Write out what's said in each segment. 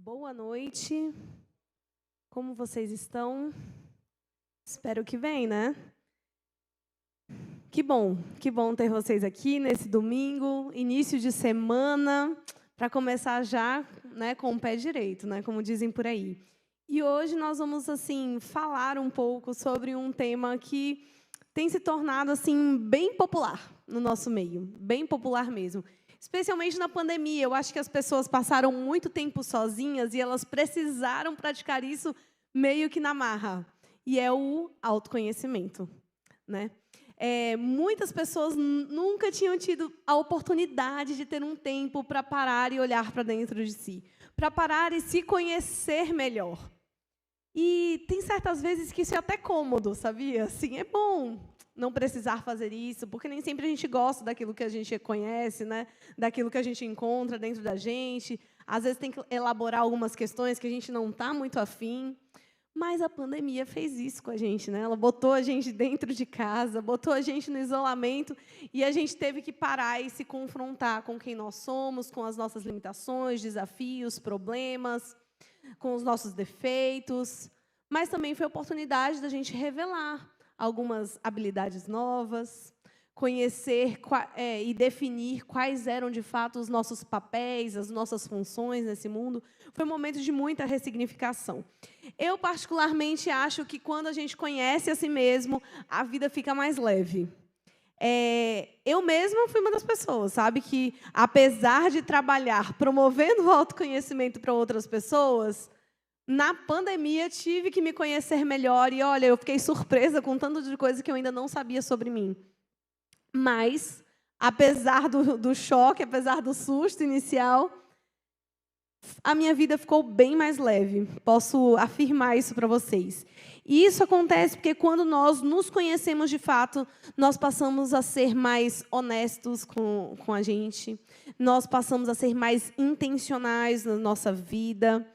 Boa noite. Como vocês estão? Espero que bem, né? Que bom ter vocês aqui nesse domingo, início de semana, para começar já, né, com o pé direito, né, como dizem por aí. E hoje nós vamos assim falar um pouco sobre um tema que tem se tornado assim bem popular no nosso meio, bem popular mesmo. Especialmente na pandemia, eu acho que as pessoas passaram muito tempo sozinhas e elas precisaram praticar isso meio que na marra. E é o autoconhecimento, né? Muitas pessoas nunca tinham tido a oportunidade de ter um tempo para parar e olhar para dentro de si, para parar e se conhecer melhor. E tem certas vezes que isso é até cômodo, sabia? Assim, é bom não precisar fazer isso, porque nem sempre a gente gosta daquilo que a gente conhece, né? Daquilo que a gente encontra dentro da gente. Às vezes tem que elaborar algumas questões que a gente não está muito afim. Mas a pandemia fez isso com a gente, né? Ela botou a gente dentro de casa, botou a gente no isolamento e a gente teve que parar e se confrontar com quem nós somos, com as nossas limitações, desafios, problemas, com os nossos defeitos. Mas também foi a oportunidade da gente revelar algumas habilidades novas, conhecer e definir quais eram, de fato, os nossos papéis, as nossas funções nesse mundo. Foi um momento de muita ressignificação. Eu, particularmente, acho que, quando a gente conhece a si mesmo, a vida fica mais leve. Eu mesma fui uma das pessoas, sabe, que, apesar de trabalhar promovendo o autoconhecimento para outras pessoas, na pandemia tive que me conhecer melhor e, olha, eu fiquei surpresa com tanto de coisa que eu ainda não sabia sobre mim. Mas, apesar do choque, apesar do susto inicial, a minha vida ficou bem mais leve. Posso afirmar isso para vocês. E isso acontece porque, quando nós nos conhecemos de fato, nós passamos a ser mais honestos com a gente, nós passamos a ser mais intencionais na nossa vida,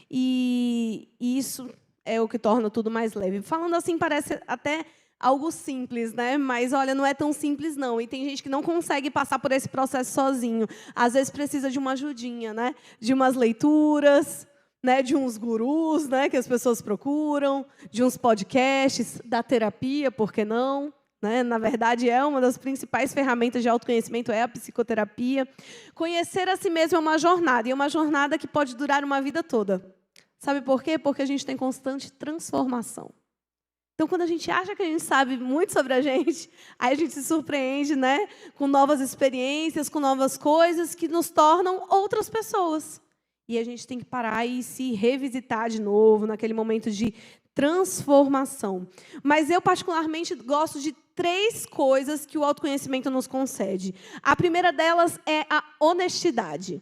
e isso é o que torna tudo mais leve. Falando assim, parece até algo simples, né? Mas, olha, não é tão simples, não. E tem gente que não consegue passar por esse processo sozinho. Às vezes precisa de uma ajudinha, né? De umas leituras, né? De uns gurus, né? Que as pessoas procuram, de uns podcasts, da terapia, por que não? Né? Na verdade, é uma das principais ferramentas de autoconhecimento, é a psicoterapia. Conhecer a si mesmo é uma jornada, e é uma jornada que pode durar uma vida toda. Sabe por quê? Porque a gente tem constante transformação. Então, quando a gente acha que a gente sabe muito sobre a gente, aí a gente se surpreende, né, com novas experiências, com novas coisas que nos tornam outras pessoas. E a gente tem que parar e se revisitar de novo, naquele momento de transformação. Mas eu, particularmente, gosto de 3 coisas que o autoconhecimento nos concede. A primeira delas é a honestidade.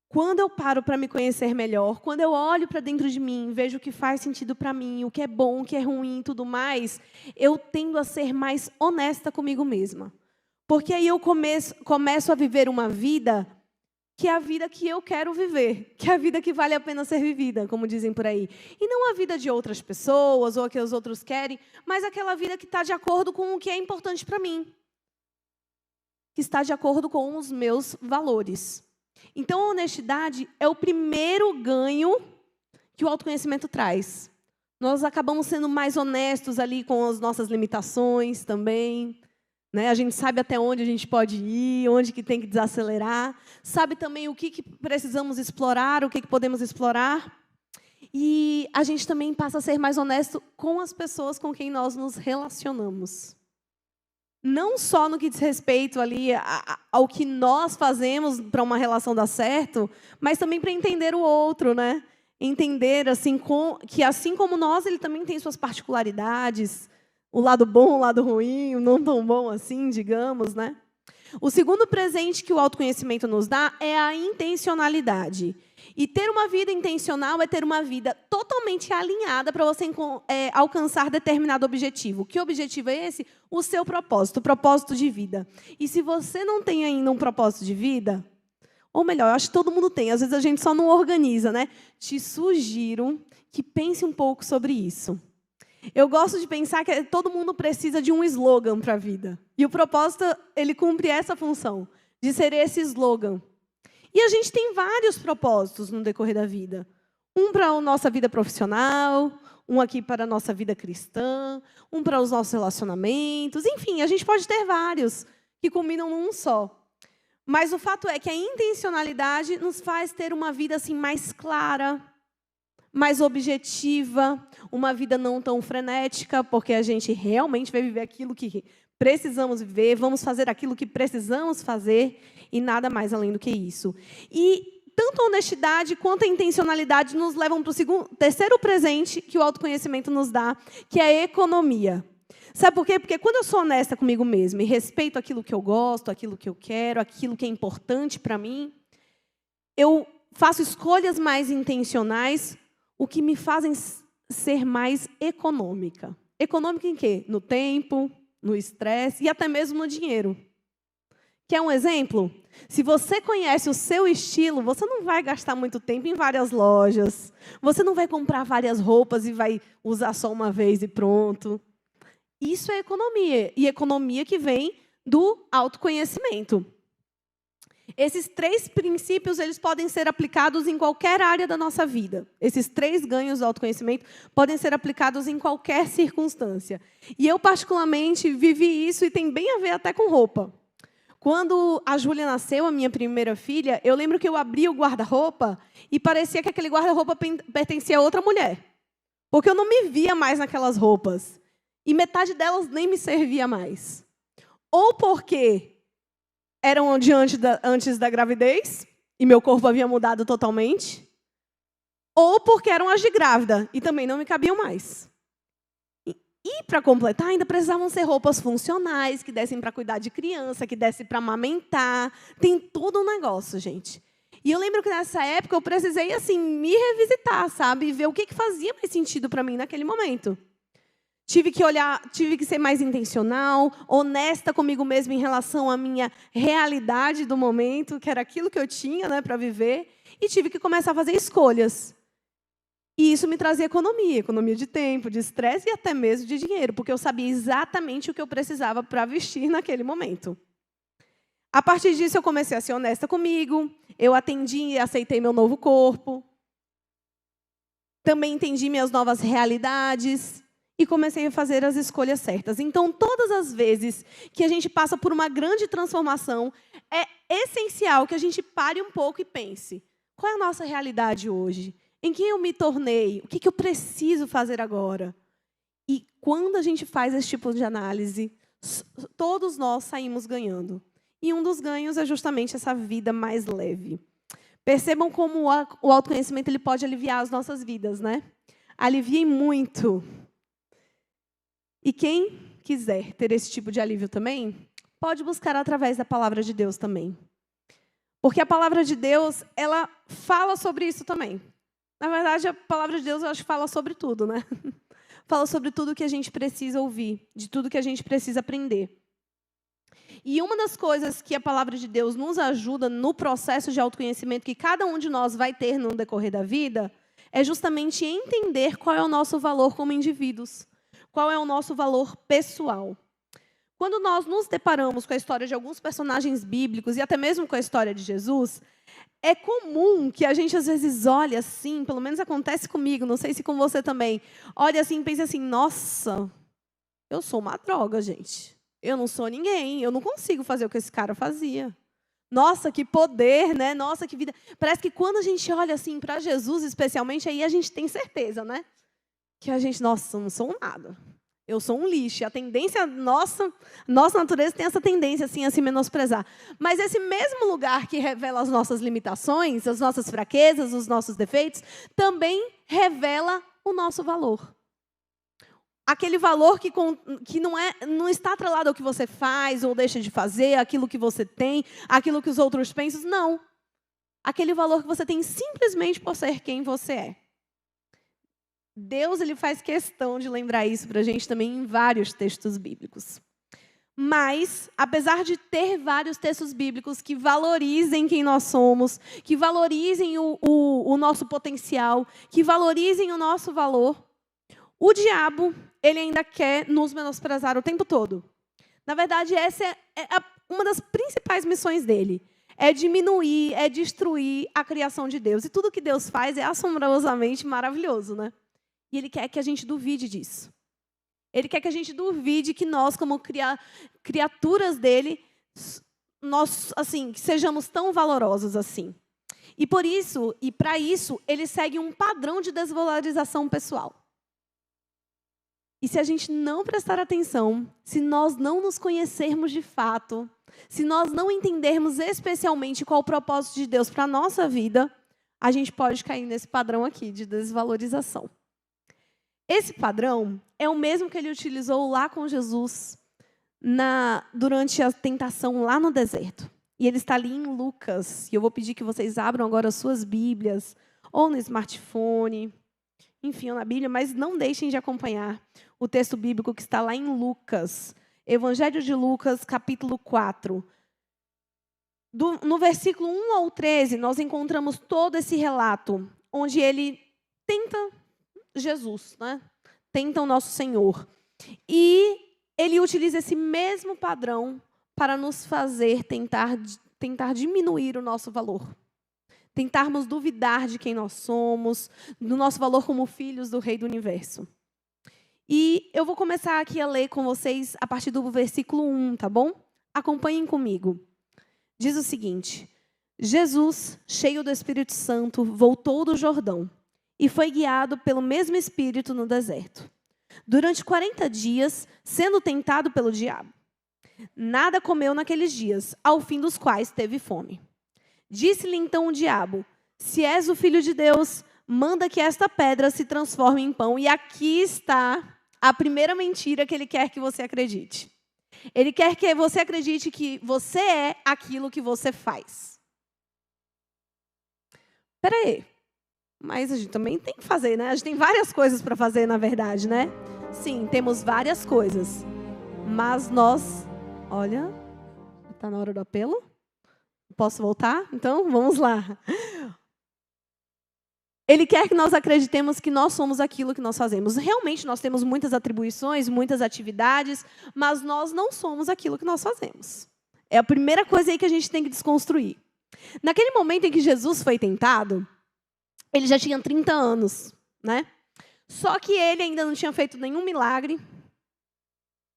Quando eu paro para me conhecer melhor, quando eu olho para dentro de mim, vejo o que faz sentido para mim, o que é bom, o que é ruim e tudo mais, eu tendo a ser mais honesta comigo mesma. Porque aí eu começo a viver uma vida que é a vida que eu quero viver, que é a vida que vale a pena ser vivida, como dizem por aí. E não a vida de outras pessoas ou a que os outros querem, mas aquela vida que está de acordo com o que é importante para mim, que está de acordo com os meus valores. Então, a honestidade é o primeiro ganho que o autoconhecimento traz. Nós acabamos sendo mais honestos ali com as nossas limitações também, né? A gente sabe até onde a gente pode ir, onde que tem que desacelerar. Sabe também o que precisamos explorar, o que podemos explorar. E a gente também passa a ser mais honesto com as pessoas com quem nós nos relacionamos. Não só no que diz respeito ali ao que nós fazemos para uma relação dar certo, mas também para entender o outro, né? Entender assim, que, assim como nós, ele também tem suas particularidades, o lado bom, o lado ruim, o não tão bom assim, digamos, né? O segundo presente que o autoconhecimento nos dá é a intencionalidade. E ter uma vida intencional é ter uma vida totalmente alinhada para você alcançar determinado objetivo. Que objetivo é esse? O seu propósito, o propósito de vida. E se você não tem ainda um propósito de vida, ou melhor, eu acho que todo mundo tem, às vezes a gente só não organiza, né? Te sugiro que pense um pouco sobre isso. Eu gosto de pensar que todo mundo precisa de um slogan para a vida. E o propósito, ele cumpre essa função, de ser esse slogan. E a gente tem vários propósitos no decorrer da vida. Um para a nossa vida profissional, um aqui para a nossa vida cristã, um para os nossos relacionamentos. Enfim, a gente pode ter vários que combinam num só. Mas o fato é que a intencionalidade nos faz ter uma vida assim mais clara, mais objetiva, uma vida não tão frenética, porque a gente realmente vai viver aquilo que precisamos viver, vamos fazer aquilo que precisamos fazer e nada mais além do que isso. E tanto a honestidade quanto a intencionalidade nos levam para o terceiro presente que o autoconhecimento nos dá, que é a economia. Sabe por quê? Porque quando eu sou honesta comigo mesma e respeito aquilo que eu gosto, aquilo que eu quero, aquilo que é importante para mim, eu faço escolhas mais intencionais, o que me fazem ser mais econômica. Econômica em quê? No tempo, no estresse e até mesmo no dinheiro. Quer um exemplo? Se você conhece o seu estilo, você não vai gastar muito tempo em várias lojas. Você não vai comprar várias roupas e vai usar só uma vez e pronto. Isso é economia. E economia que vem do autoconhecimento. Esses 3 princípios, eles podem ser aplicados em qualquer área da nossa vida. Esses 3 ganhos do autoconhecimento podem ser aplicados em qualquer circunstância. E eu, particularmente, vivi isso e tem bem a ver até com roupa. Quando a Júlia nasceu, a minha primeira filha, eu lembro que eu abri o guarda-roupa e parecia que aquele guarda-roupa pertencia a outra mulher. Porque eu não me via mais naquelas roupas. E metade delas nem me servia mais. Ou porque eram de antes da gravidez, e meu corpo havia mudado totalmente, ou porque eram as de grávida, e também não me cabiam mais. E para completar, ainda precisavam ser roupas funcionais, que dessem para cuidar de criança, que dessem para amamentar. Tem todo um negócio, gente. E eu lembro que nessa época eu precisei assim me revisitar, sabe? E ver o que fazia mais sentido para mim naquele momento. Tive que olhar, tive que ser mais intencional, honesta comigo mesma em relação à minha realidade do momento, que era aquilo que eu tinha, né, para viver, e tive que começar a fazer escolhas. E isso me trazia economia de tempo, de estresse e até mesmo de dinheiro, porque eu sabia exatamente o que eu precisava para vestir naquele momento. A partir disso, eu comecei a ser honesta comigo, eu atendi e aceitei meu novo corpo, também entendi minhas novas realidades e comecei a fazer as escolhas certas. Então, todas as vezes que a gente passa por uma grande transformação, é essencial que a gente pare um pouco e pense, qual é a nossa realidade hoje? Em quem eu me tornei? O que eu preciso fazer agora? E quando a gente faz esse tipo de análise, todos nós saímos ganhando. E um dos ganhos é justamente essa vida mais leve. Percebam como o autoconhecimento ele pode aliviar as nossas vidas, né? Aliviem muito. E quem quiser ter esse tipo de alívio também, pode buscar através da palavra de Deus também. Porque a palavra de Deus, ela fala sobre isso também. Na verdade, a palavra de Deus, eu acho que fala sobre tudo, né? Fala sobre tudo que a gente precisa ouvir, de tudo que a gente precisa aprender. E uma das coisas que a palavra de Deus nos ajuda no processo de autoconhecimento que cada um de nós vai ter no decorrer da vida, é justamente entender qual é o nosso valor como indivíduos, qual é o nosso valor pessoal. Quando nós nos deparamos com a história de alguns personagens bíblicos e até mesmo com a história de Jesus, é comum que a gente, às vezes, olhe assim, pelo menos acontece comigo, não sei se com você também, olha assim e pense assim, nossa, eu sou uma droga, gente. Eu não sou ninguém, eu não consigo fazer o que esse cara fazia. Nossa, que poder, né? Nossa, que vida. Parece que quando a gente olha assim para Jesus, especialmente, aí a gente tem certeza, né? Que a gente, nossa, eu não sou nada. Eu sou um lixo. A tendência, nossa natureza tem essa tendência assim, a se menosprezar. Mas esse mesmo lugar que revela as nossas limitações, as nossas fraquezas, os nossos defeitos, também revela o nosso valor. Aquele valor que não está atrelado ao que você faz ou deixa de fazer, aquilo que você tem, aquilo que os outros pensam, não. Aquele valor que você tem simplesmente por ser quem você é. Deus ele faz questão de lembrar isso para a gente também em vários textos bíblicos. Mas, apesar de ter vários textos bíblicos que valorizem quem nós somos, que valorizem o nosso potencial, que valorizem o nosso valor, o diabo ele ainda quer nos menosprezar o tempo todo. Na verdade, essa é uma das principais missões dele. é diminuir, é destruir a criação de Deus. E tudo que Deus faz é assombrosamente maravilhoso, né? E Ele quer que a gente duvide disso. Ele quer que a gente duvide que nós, como criaturas dele, nós, assim, que sejamos tão valorosos assim. E por isso, e para isso, ele segue um padrão de desvalorização pessoal. E se a gente não prestar atenção, se nós não nos conhecermos de fato, se nós não entendermos especialmente qual o propósito de Deus para a nossa vida, a gente pode cair nesse padrão aqui de desvalorização. Esse padrão é o mesmo que ele utilizou lá com Jesus durante a tentação lá no deserto. E ele está ali em Lucas. E eu vou pedir que vocês abram agora as suas Bíblias, ou no smartphone, enfim, ou na Bíblia, mas não deixem de acompanhar o texto bíblico que está lá em Lucas. Evangelho de Lucas, capítulo 4. No versículo 1 ao 13, nós encontramos todo esse relato, onde ele tenta Jesus, né? Tenta o nosso Senhor. E ele utiliza esse mesmo padrão para nos fazer tentar diminuir o nosso valor. Tentarmos duvidar de quem nós somos, do nosso valor como filhos do Rei do Universo. E eu vou começar aqui a ler com vocês a partir do versículo 1, tá bom? Acompanhem comigo. Diz o seguinte: Jesus, cheio do Espírito Santo, voltou do Jordão e foi guiado pelo mesmo Espírito no deserto. Durante 40 dias, sendo tentado pelo diabo. Nada comeu naqueles dias, ao fim dos quais teve fome. Disse-lhe então o diabo: se és o Filho de Deus, manda que esta pedra se transforme em pão. E aqui está a primeira mentira que ele quer que você acredite. Ele quer que você acredite que você é aquilo que você faz. Espera aí. Mas a gente também tem que fazer, né? A gente tem várias coisas para fazer, na verdade, né? Sim, temos várias coisas. Mas nós... Olha, está na hora do apelo? Posso voltar? Então, vamos lá. Ele quer que nós acreditemos que nós somos aquilo que nós fazemos. Realmente, nós temos muitas atribuições, muitas atividades, mas nós não somos aquilo que nós fazemos. É a primeira coisa aí que a gente tem que desconstruir. Naquele momento em que Jesus foi tentado, ele já tinha 30 anos, né? Só que ele ainda não tinha feito nenhum milagre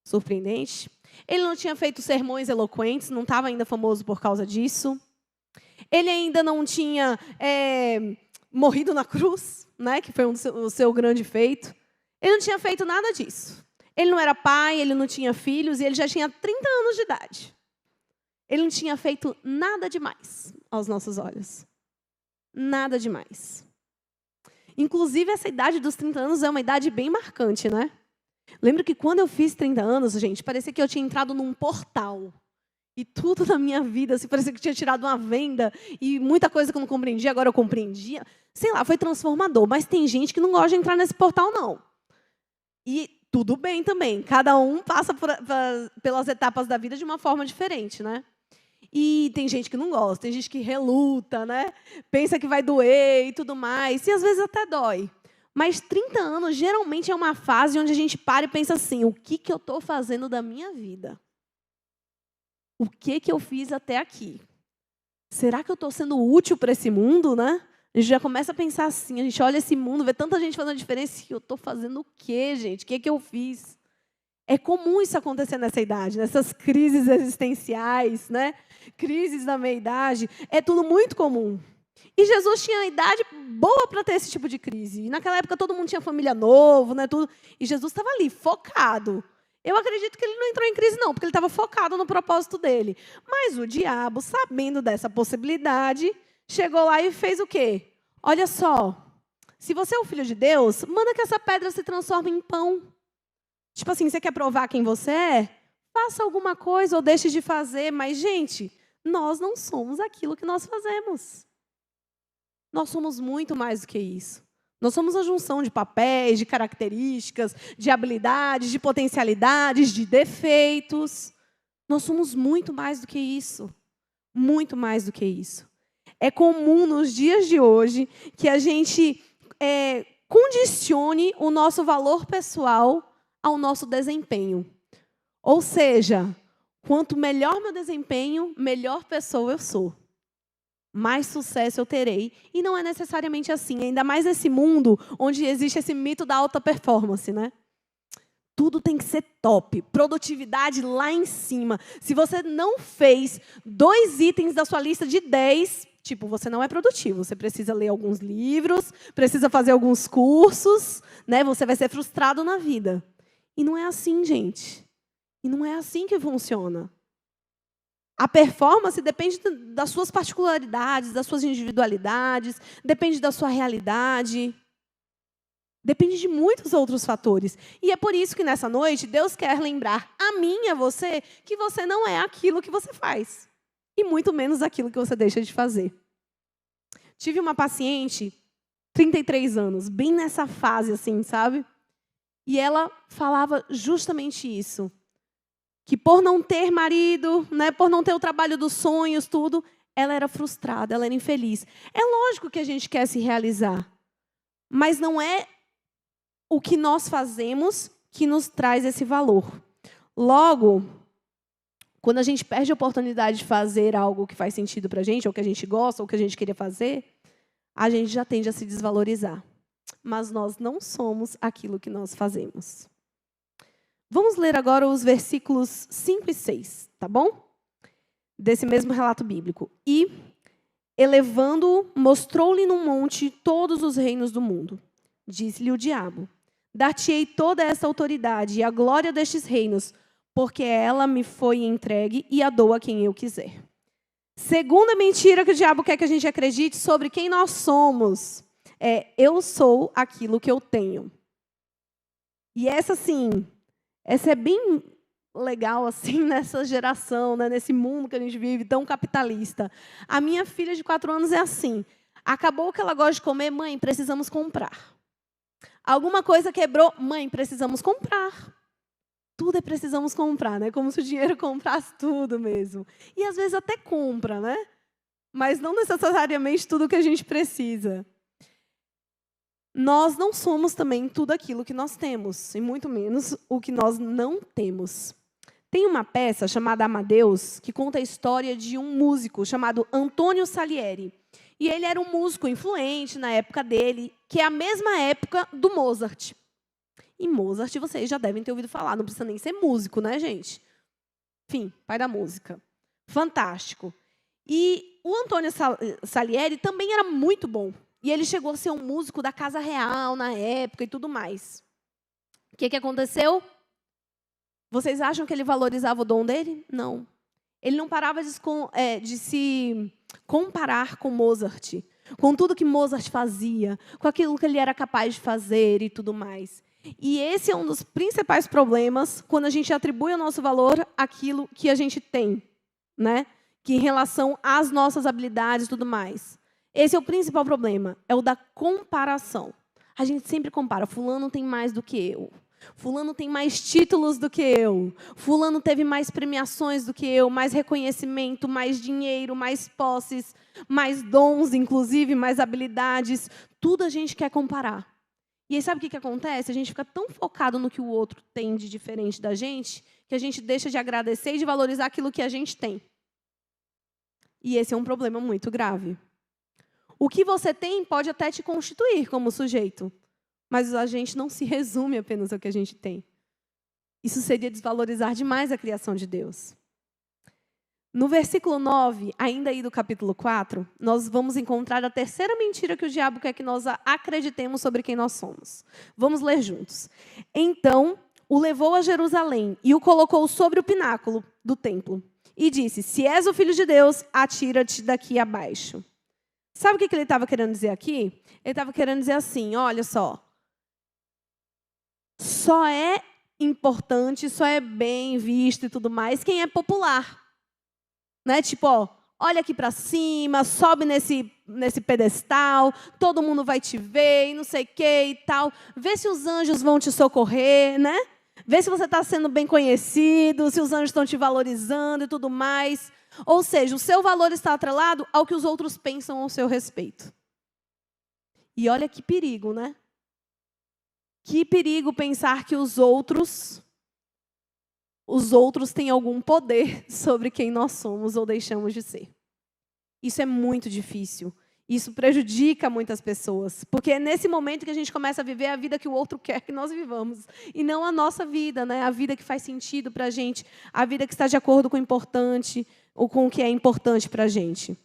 surpreendente. Ele não tinha feito sermões eloquentes, não estava ainda famoso por causa disso. Ele ainda não tinha morrido na cruz, né? Que foi o seu grande feito. Ele não tinha feito nada disso. Ele não era pai, ele não tinha filhos, e ele já tinha 30 anos de idade. Ele não tinha feito nada demais aos nossos olhos. Nada demais. Inclusive, essa idade dos 30 anos é uma idade bem marcante, né? Lembro que quando eu fiz 30 anos, gente, parecia que eu tinha entrado num portal. E tudo na minha vida, assim, parecia que eu tinha tirado uma venda. E muita coisa que eu não compreendia, agora eu compreendia. Sei lá, foi transformador. Mas tem gente que não gosta de entrar nesse portal, não. E tudo bem também. Cada um passa pelas etapas da vida de uma forma diferente, né? E tem gente que não gosta, tem gente que reluta, né? Pensa que vai doer e tudo mais. E às vezes até dói. Mas 30 anos, geralmente, é uma fase onde a gente para e pensa assim, o que eu estou fazendo da minha vida? O que eu fiz até aqui? Será que eu estou sendo útil para esse mundo, né? A gente já começa a pensar assim, a gente olha esse mundo, vê tanta gente fazendo diferença, e eu estou fazendo o quê, gente? O que eu fiz? É comum isso acontecer nessa idade, nessas crises existenciais, né? Crises da meia-idade, é tudo muito comum. E Jesus tinha idade boa para ter esse tipo de crise. E naquela época todo mundo tinha família novo, né? Tudo. E Jesus estava ali, focado. Eu acredito que ele não entrou em crise, não, porque ele estava focado no propósito dele. Mas o diabo, sabendo dessa possibilidade, chegou lá e fez o quê? Olha só, se você é o Filho de Deus, manda que essa pedra se transforme em pão. Tipo assim, você quer provar quem você é? Faça alguma coisa ou deixe de fazer. Mas, gente, nós não somos aquilo que nós fazemos. Nós somos muito mais do que isso. Nós somos a junção de papéis, de características, de habilidades, de potencialidades, de defeitos. Nós somos muito mais do que isso. Muito mais do que isso. É comum nos dias de hoje que a gente condicione o nosso valor pessoal ao nosso desempenho. Ou seja, quanto melhor meu desempenho, melhor pessoa eu sou. mais sucesso eu terei. E não é necessariamente assim, ainda mais nesse mundo onde existe esse mito da alta performance, né? Tudo tem que ser top, produtividade lá em cima. Se você não fez 2 itens da sua lista de 10, tipo, você não é produtivo. Você precisa ler alguns livros, precisa fazer alguns cursos, né? Você vai ser frustrado na vida. E não é assim, gente. E não é assim que funciona. A performance depende das suas particularidades, das suas individualidades, depende da sua realidade. Depende de muitos outros fatores. E é por isso que, nessa noite, Deus quer lembrar a mim e a você que você não é aquilo que você faz. E muito menos aquilo que você deixa de fazer. Tive uma paciente, 33 anos, bem nessa fase, assim, sabe? E ela falava justamente isso. Que por não ter marido, né, por não ter o trabalho dos sonhos, tudo, ela era frustrada, ela era infeliz. É lógico que a gente quer se realizar. Mas não é o que nós fazemos que nos traz esse valor. Logo, quando a gente perde a oportunidade de fazer algo que faz sentido para a gente, ou que a gente gosta, ou que a gente queria fazer, a gente já tende a se desvalorizar. Mas nós não somos aquilo que nós fazemos. Vamos ler agora os versículos 5 e 6, tá bom? Desse mesmo relato bíblico. E, elevando-o, mostrou-lhe num monte todos os reinos do mundo. Disse-lhe o diabo: dar-te-ei toda essa autoridade e a glória destes reinos, porque ela me foi entregue e a dou a quem eu quiser. Segunda mentira que o diabo quer que a gente acredite sobre quem nós somos é: eu sou aquilo que eu tenho. E essa, sim, essa é bem legal assim nessa geração, né, nesse mundo que a gente vive tão capitalista. A minha filha de 4 anos é assim: acabou o que ela gosta de comer, mãe, precisamos comprar. Alguma coisa quebrou, mãe, precisamos comprar. Tudo é precisamos comprar, né? Como se o dinheiro comprasse tudo mesmo. E às vezes até compra, né? Mas não necessariamente tudo o que a gente precisa. Nós não somos também tudo aquilo que nós temos, e muito menos o que nós não temos. Tem uma peça chamada Amadeus, que conta a história de um músico chamado Antônio Salieri. E ele era um músico influente na época dele, que é a mesma época do Mozart. E Mozart vocês já devem ter ouvido falar, não precisa nem ser músico, né, gente? Enfim, pai da música. Fantástico. E o Antônio Salieri também era muito bom. E ele chegou a ser um músico da Casa Real na época e tudo mais. O que aconteceu? Vocês acham que ele valorizava o dom dele? Não. Ele não parava de se comparar com Mozart, com tudo que Mozart fazia, com aquilo que ele era capaz de fazer e tudo mais. E esse é um dos principais problemas quando a gente atribui o nosso valor àquilo que a gente tem, né? Que em relação às nossas habilidades e tudo mais. Esse é o principal problema, é o da comparação. A gente sempre compara, fulano tem mais do que eu. Fulano tem mais títulos do que eu. Fulano teve mais premiações do que eu, mais reconhecimento, mais dinheiro, mais posses, mais dons, inclusive, mais habilidades. Tudo a gente quer comparar. E aí, sabe o que acontece? A gente fica tão focado no que o outro tem de diferente da gente, que a gente deixa de agradecer e de valorizar aquilo que a gente tem. E esse é um problema muito grave. O que você tem pode até te constituir como sujeito, mas a gente não se resume apenas ao que a gente tem. Isso seria desvalorizar demais a criação de Deus. No versículo 9, ainda aí do capítulo 4, nós vamos encontrar a terceira mentira que o diabo quer que nós acreditemos sobre quem nós somos. Vamos ler juntos. Então, o levou a Jerusalém e o colocou sobre o pináculo do templo. E disse: se és o filho de Deus, atira-te daqui abaixo. Sabe o que ele estava querendo dizer aqui? Ele estava querendo dizer assim: olha só. Só é importante, só é bem visto e tudo mais quem é popular. Né? Tipo, ó, olha aqui para cima, sobe nesse pedestal, todo mundo vai te ver e não sei o que e tal. Vê se os anjos vão te socorrer, né? Vê se você está sendo bem conhecido, se os anjos estão te valorizando e tudo mais. Ou seja, o seu valor está atrelado ao que os outros pensam ao seu respeito. E olha que perigo, né? Que perigo pensar que os outros têm algum poder sobre quem nós somos ou deixamos de ser. Isso é muito difícil. Isso prejudica muitas pessoas. Porque é nesse momento que a gente começa a viver a vida que o outro quer que nós vivamos. E não a nossa vida, né? A vida que faz sentido para a gente. A vida que está de acordo com o importante, ou com o que é importante para a gente.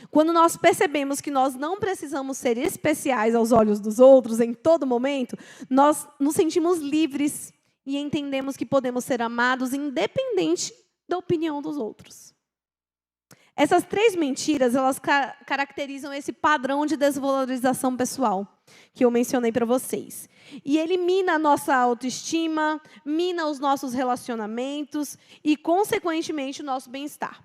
Quando nós percebemos que nós não precisamos ser especiais aos olhos dos outros em todo momento, nós nos sentimos livres e entendemos que podemos ser amados independente da opinião dos outros. Essas 3 mentiras, elas caracterizam esse padrão de desvalorização pessoal que eu mencionei para vocês. E ele mina a nossa autoestima, mina os nossos relacionamentos e, consequentemente, o nosso bem-estar.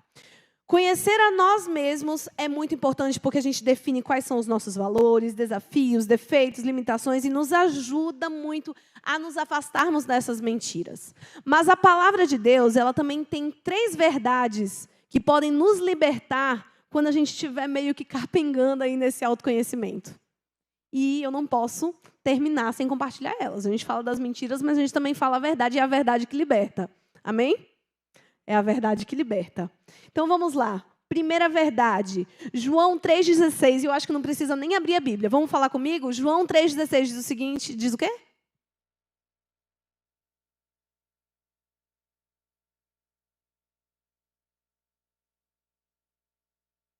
Conhecer a nós mesmos é muito importante porque a gente define quais são os nossos valores, desafios, defeitos, limitações e nos ajuda muito a nos afastarmos dessas mentiras. Mas a palavra de Deus, ela também tem 3 verdades que podem nos libertar quando a gente estiver meio que capengando aí nesse autoconhecimento. E eu não posso terminar sem compartilhar elas. A gente fala das mentiras, mas a gente também fala a verdade, e é a verdade que liberta. Amém? É a verdade que liberta. Então, vamos lá. Primeira verdade. João 3,16. E eu acho que não precisa nem abrir a Bíblia. Vamos falar comigo? João 3,16 diz o seguinte. Diz o quê?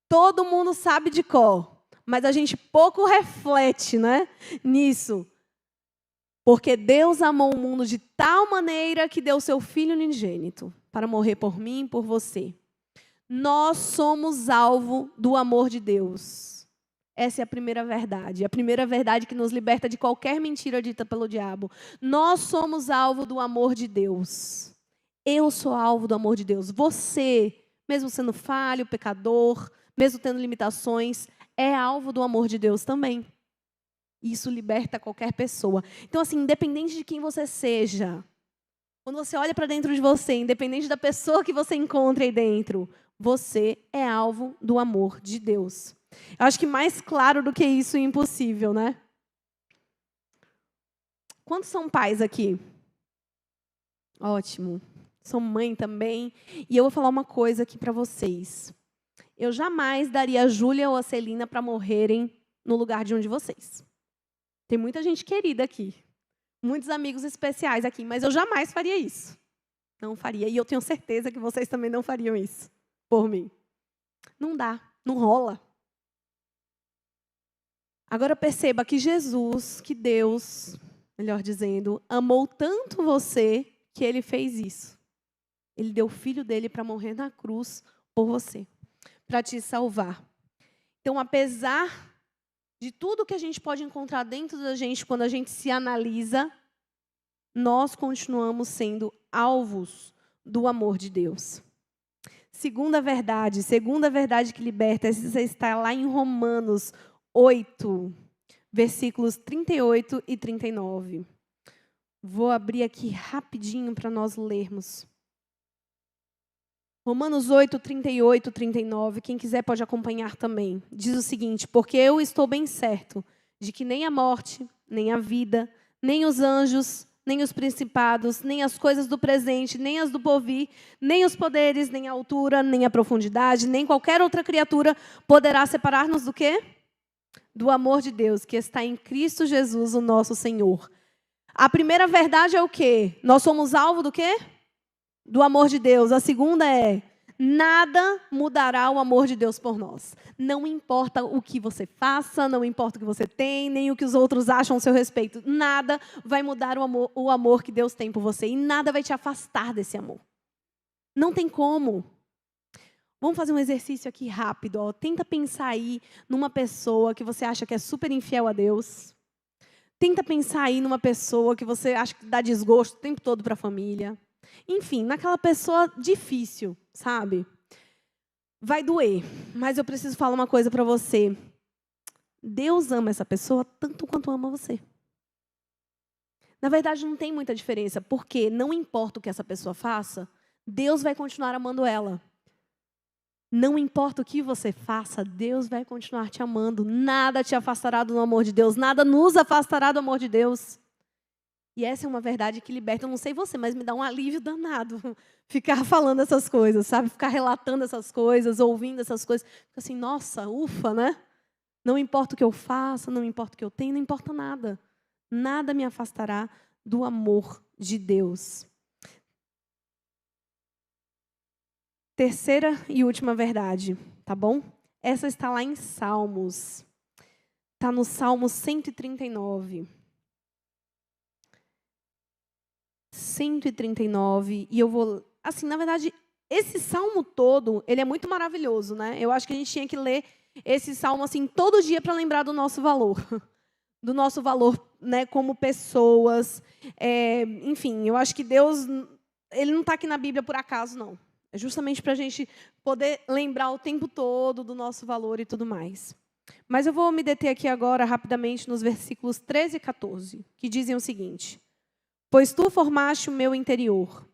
Todo mundo sabe de cor. Mas a gente pouco reflete, né, nisso. Porque Deus amou o mundo de tal maneira que deu seu Filho unigênito para morrer por mim e por você. Nós somos alvo do amor de Deus. Essa é a primeira verdade. A primeira verdade que nos liberta de qualquer mentira dita pelo diabo. Nós somos alvo do amor de Deus. Eu sou alvo do amor de Deus. Você, mesmo sendo falho, pecador, mesmo tendo limitações, é alvo do amor de Deus também. Isso liberta qualquer pessoa. Então, assim, independente de quem você seja, quando você olha para dentro de você, independente da pessoa que você encontra aí dentro, você é alvo do amor de Deus. Eu acho que mais claro do que isso é impossível, né? Quantos são pais aqui? Ótimo. Sou mãe também. E eu vou falar uma coisa aqui para vocês. Eu jamais daria a Júlia ou a Celina para morrerem no lugar de um de vocês. Tem muita gente querida aqui. Muitos amigos especiais aqui, mas eu jamais faria isso. Não faria. E eu tenho certeza que vocês também não fariam isso por mim. Não dá, não rola. Agora perceba que Jesus, que Deus, melhor dizendo, amou tanto você que Ele fez isso. Ele deu o Filho dele para morrer na cruz por você, para te salvar. Então, apesar de tudo que a gente pode encontrar dentro da gente quando a gente se analisa, nós continuamos sendo alvos do amor de Deus. Segunda verdade que liberta, essa está lá em Romanos 8, versículos 38 e 39. Vou abrir aqui rapidinho para nós lermos. Romanos 8, 38, 39, quem quiser pode acompanhar também. Diz o seguinte: porque eu estou bem certo de que nem a morte, nem a vida, nem os anjos, nem os principados, nem as coisas do presente, nem as do porvir, nem os poderes, nem a altura, nem a profundidade, nem qualquer outra criatura poderá separar-nos do quê? Do amor de Deus, que está em Cristo Jesus, o nosso Senhor. A primeira verdade é o quê? Nós somos alvo do quê? Do amor de Deus. A segunda é: nada mudará o amor de Deus por nós. Não importa o que você faça, não importa o que você tem, nem o que os outros acham a seu respeito. Nada vai mudar o amor que Deus tem por você. E nada vai te afastar desse amor. Não tem como. Vamos fazer um exercício aqui rápido. Ó. Tenta pensar aí numa pessoa que você acha que é super infiel a Deus. Tenta pensar aí numa pessoa que você acha que dá desgosto o tempo todo para a família. Enfim, naquela pessoa difícil, sabe? Vai doer, mas eu preciso falar uma coisa para você. Deus ama essa pessoa tanto quanto ama você. Na verdade, não tem muita diferença, porque não importa o que essa pessoa faça, Deus vai continuar amando ela. Não importa o que você faça, Deus vai continuar te amando. Nada te afastará do amor de Deus, nada nos afastará do amor de Deus. E essa é uma verdade que liberta. Eu não sei você, mas me dá um alívio danado ficar falando essas coisas, sabe? Ficar relatando essas coisas, ouvindo essas coisas. Fica assim, nossa, ufa, né? Não importa o que eu faça, não importa o que eu tenho, não importa nada. Nada me afastará do amor de Deus. Terceira e última verdade, tá bom? Essa está lá em Salmos. Está no Salmo 139. 139, e eu vou... Assim, na verdade, esse salmo todo, ele é muito maravilhoso, né? Eu acho que a gente tinha que ler esse salmo, assim, todo dia para lembrar do nosso valor. Do nosso valor, né, como pessoas. Enfim, eu acho que Deus, ele não está aqui na Bíblia por acaso, não. É justamente para a gente poder lembrar o tempo todo do nosso valor e tudo mais. Mas eu vou me deter aqui agora, rapidamente, nos versículos 13 e 14, que dizem o seguinte: Pois tu formaste o meu interior,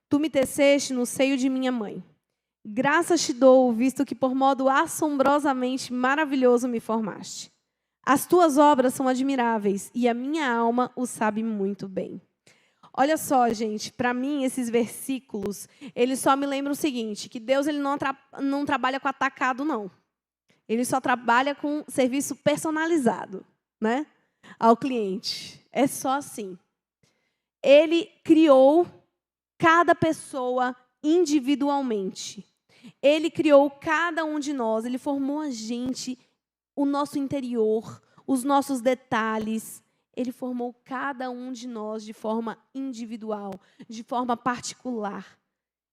tu me teceste no seio de minha mãe. Graças te dou, visto que por modo assombrosamente maravilhoso me formaste. As tuas obras são admiráveis, e a minha alma o sabe muito bem. Olha só, gente, para mim, esses versículos, eles só me lembram o seguinte, que Deus ele não trabalha com atacado, não. Ele só trabalha com serviço personalizado, né, ao cliente. É só assim. Ele criou cada pessoa individualmente. Ele criou cada um de nós, ele formou a gente, o nosso interior, os nossos detalhes. Ele formou cada um de nós de forma individual, de forma particular.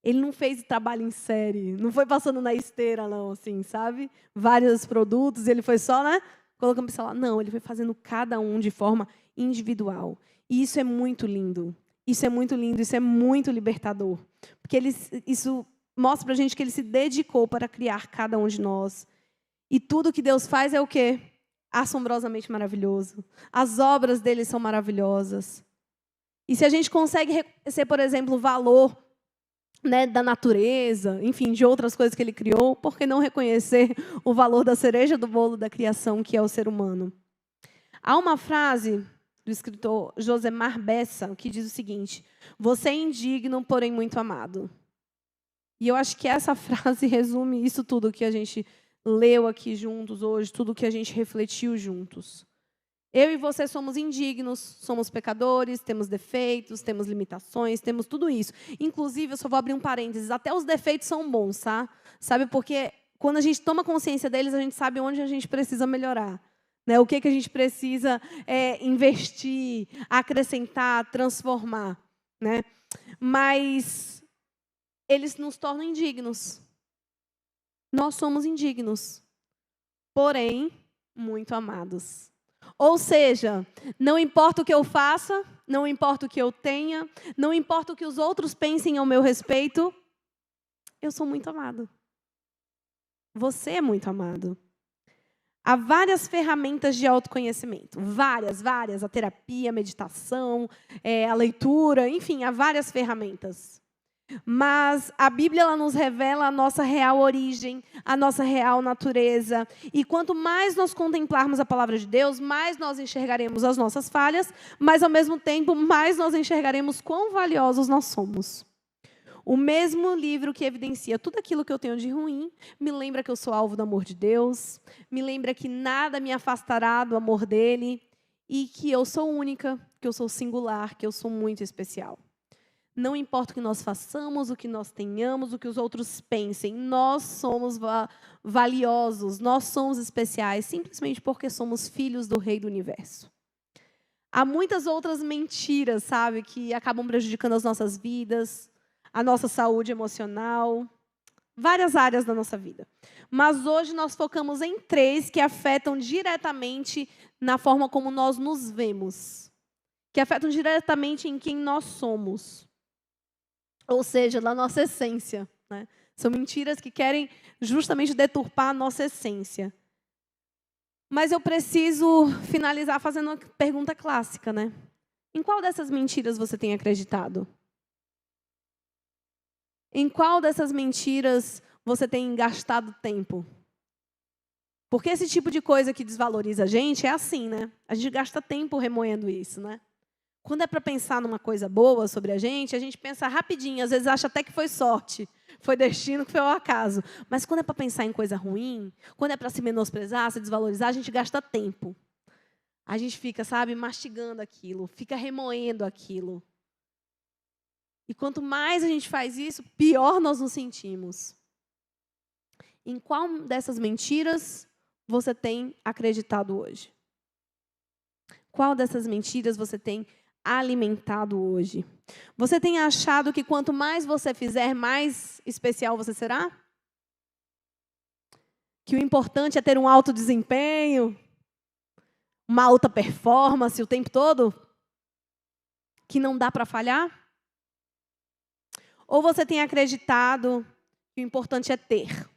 Ele não fez trabalho em série, não foi passando na esteira, não, assim, sabe? Vários produtos, ele foi só, né, colocando para lá. Não, ele foi fazendo cada um de forma individual. E isso é muito lindo. Isso é muito lindo, isso é muito libertador. Porque isso mostra para a gente que ele se dedicou para criar cada um de nós. E tudo que Deus faz é o quê? Assombrosamente maravilhoso. As obras dele são maravilhosas. E se a gente consegue reconhecer, por exemplo, o valor, né, da natureza, enfim, de outras coisas que ele criou, por que não reconhecer o valor da cereja do bolo da criação, que é o ser humano? Há uma frase do escritor Josemar Bessa, que diz o seguinte: você é indigno, porém muito amado. E eu acho que essa frase resume isso tudo que a gente leu aqui juntos hoje, tudo que a gente refletiu juntos. Eu e você somos indignos, somos pecadores, temos defeitos, temos limitações, temos tudo isso. Inclusive, eu só vou abrir um parênteses, até os defeitos são bons, tá? Sabe, porque quando a gente toma consciência deles, a gente sabe onde a gente precisa melhorar. Né? O que a gente precisa investir, acrescentar, transformar. Né? Mas eles nos tornam indignos. Nós somos indignos, porém, muito amados. Ou seja, não importa o que eu faça, não importa o que eu tenha, não importa o que os outros pensem ao meu respeito, eu sou muito amado. Você é muito amado. Há várias ferramentas de autoconhecimento. Várias. A terapia, a meditação, a leitura, enfim, há várias ferramentas. Mas a Bíblia ela nos revela a nossa real origem, a nossa real natureza. E quanto mais nós contemplarmos a palavra de Deus, mais nós enxergaremos as nossas falhas, mas, ao mesmo tempo, mais nós enxergaremos quão valiosos nós somos. O mesmo livro que evidencia tudo aquilo que eu tenho de ruim, me lembra que eu sou alvo do amor de Deus, me lembra que nada me afastará do amor dele e que eu sou única, que eu sou singular, que eu sou muito especial. Não importa o que nós façamos, o que nós tenhamos, o que os outros pensem, nós somos valiosos, nós somos especiais, simplesmente porque somos filhos do Rei do Universo. Há muitas outras mentiras, sabe, que acabam prejudicando as nossas vidas, a nossa saúde emocional, várias áreas da nossa vida. Mas hoje nós focamos em 3 que afetam diretamente na forma como nós nos vemos, que afetam diretamente em quem nós somos. Ou seja, da nossa essência. Né? São mentiras que querem justamente deturpar a nossa essência. Mas eu preciso finalizar fazendo uma pergunta clássica. Né? Em qual dessas mentiras você tem acreditado? Em qual dessas mentiras você tem gastado tempo? Porque esse tipo de coisa que desvaloriza a gente é assim, né? A gente gasta tempo remoendo isso, né? Quando é para pensar numa coisa boa sobre a gente pensa rapidinho, às vezes acha até que foi sorte, foi destino, que foi o acaso. Mas quando é para pensar em coisa ruim, quando é para se menosprezar, se desvalorizar, a gente gasta tempo. A gente fica, sabe, mastigando aquilo, fica remoendo aquilo. E quanto mais a gente faz isso, pior nós nos sentimos. Em qual dessas mentiras você tem acreditado hoje? Qual dessas mentiras você tem alimentado hoje? Você tem achado que quanto mais você fizer, mais especial você será? Que o importante é ter um alto desempenho, uma alta performance o tempo todo? Que não dá para falhar? Ou você tem acreditado que o importante é ter?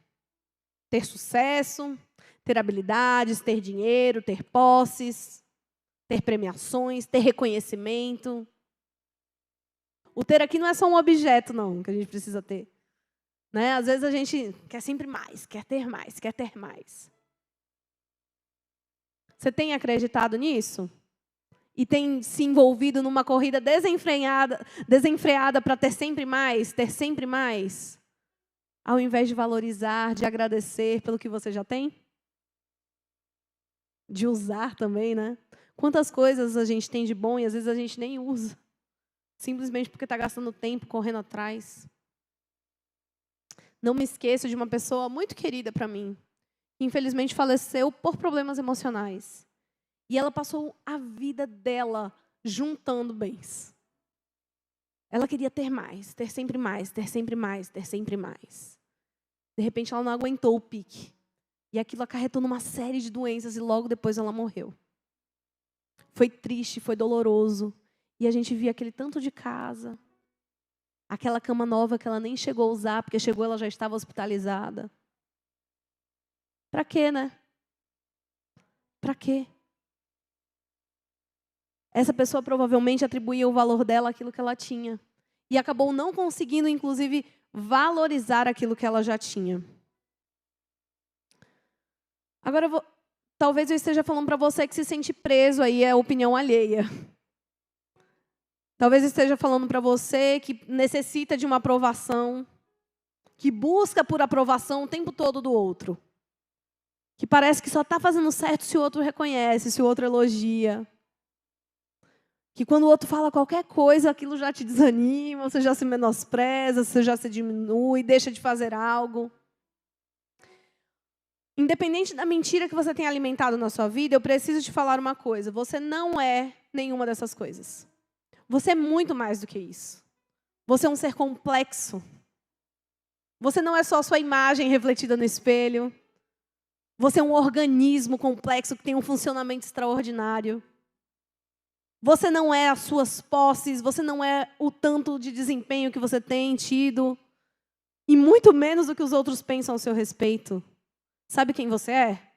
Ter sucesso, ter habilidades, ter dinheiro, ter posses, ter premiações, ter reconhecimento. O ter aqui não é só um objeto, não, que a gente precisa ter. Né? Às vezes a gente quer sempre mais, quer ter mais, quer ter mais. Você tem acreditado nisso? E tem se envolvido numa corrida desenfreada para ter sempre mais? Ao invés de valorizar, de agradecer pelo que você já tem? De usar também, né? Quantas coisas a gente tem de bom e às vezes a gente nem usa. Simplesmente porque está gastando tempo correndo atrás. Não me esqueço de uma pessoa muito querida para mim, que infelizmente faleceu por problemas emocionais. E ela passou a vida dela juntando bens. Ela queria ter mais, ter sempre mais, ter sempre mais, ter sempre mais. De repente, ela não aguentou o pique. E aquilo acarretou numa série de doenças e logo depois ela morreu. Foi triste, foi doloroso. E a gente via aquele tanto de casa. Aquela cama nova que ela nem chegou a usar, porque chegou ela já estava hospitalizada. Para quê, né? Para quê? Essa pessoa provavelmente atribuía o valor dela àquilo que ela tinha. E acabou não conseguindo, inclusive, valorizar aquilo que ela já tinha. Agora, talvez eu esteja falando para você que se sente preso aí à opinião alheia. Talvez eu esteja falando para você que necessita de uma aprovação, que busca por aprovação o tempo todo do outro. Que parece que só está fazendo certo se o outro reconhece, se o outro elogia. Que quando o outro fala qualquer coisa, aquilo já te desanima, você já se menospreza, você já se diminui, deixa de fazer algo. Independente da mentira que você tenha alimentado na sua vida, eu preciso te falar uma coisa. Você não é nenhuma dessas coisas. Você é muito mais do que isso. Você é um ser complexo. Você não é só a sua imagem refletida no espelho. Você é um organismo complexo que tem um funcionamento extraordinário. Você não é as suas posses, você não é o tanto de desempenho que você tem tido, e muito menos o que os outros pensam ao seu respeito. Sabe quem você é?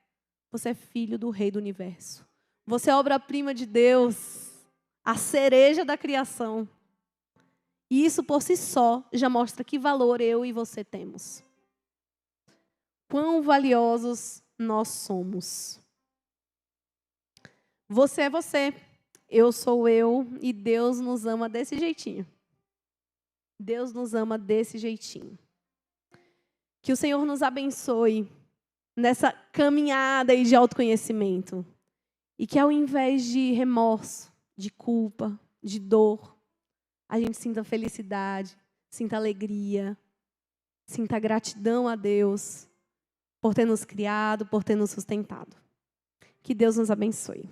Você é filho do Rei do Universo. Você é obra-prima de Deus, a cereja da criação. E isso por si só já mostra que valor eu e você temos. Quão valiosos nós somos. Você é você. Eu sou eu e Deus nos ama desse jeitinho. Deus nos ama desse jeitinho. Que o Senhor nos abençoe nessa caminhada aí de autoconhecimento. E que ao invés de remorso, de culpa, de dor, a gente sinta felicidade, sinta alegria, sinta gratidão a Deus por ter nos criado, por ter nos sustentado. Que Deus nos abençoe.